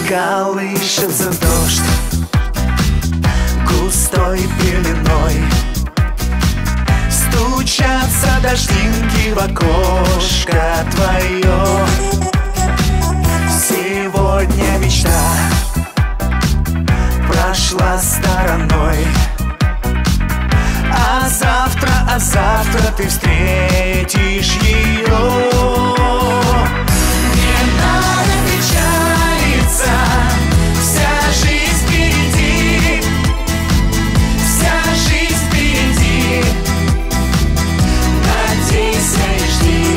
Колышется дождь густой пеленой, стучатся дождинки в окошко твое. Сегодня мечта прошла стороной, а завтра ты встретишь ее. Не надо печалиться, вся жизнь впереди, вся жизнь впереди. Надейся и жди.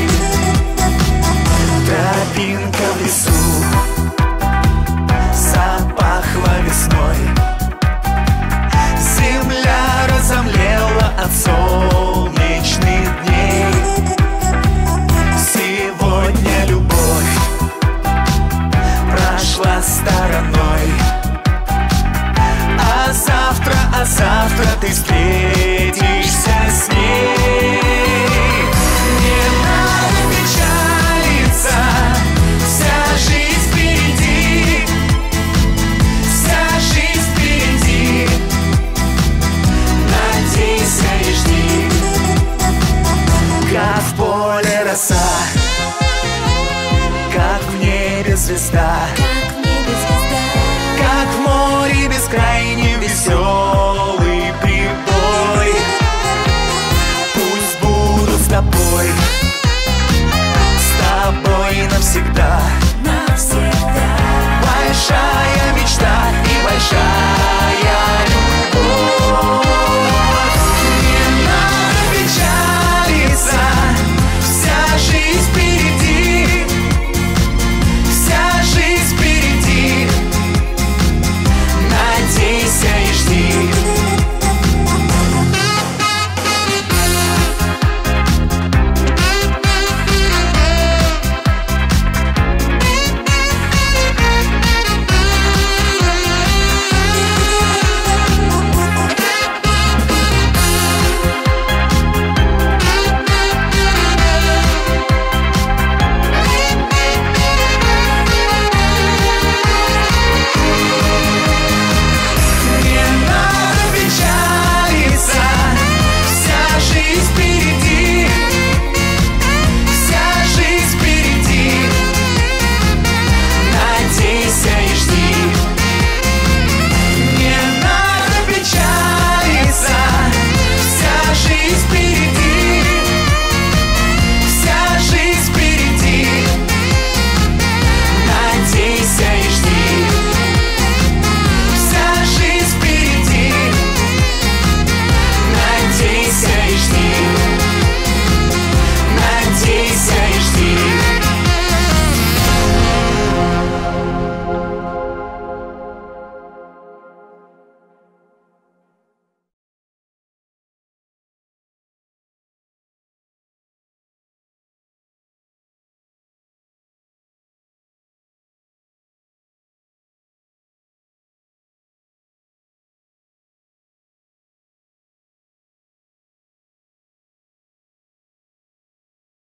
Тропинка в лесу запахла весной, земля разомлела от солнечных дней. Сегодня любовь прошла стороной, а завтра ты встретишься с ней. Не надо печалиться, вся жизнь впереди, вся жизнь впереди. Надейся и жди. Как в поле роса, как в небе звезда, как в море бескрайнем веселый прибой. Пусть буду с тобой навсегда.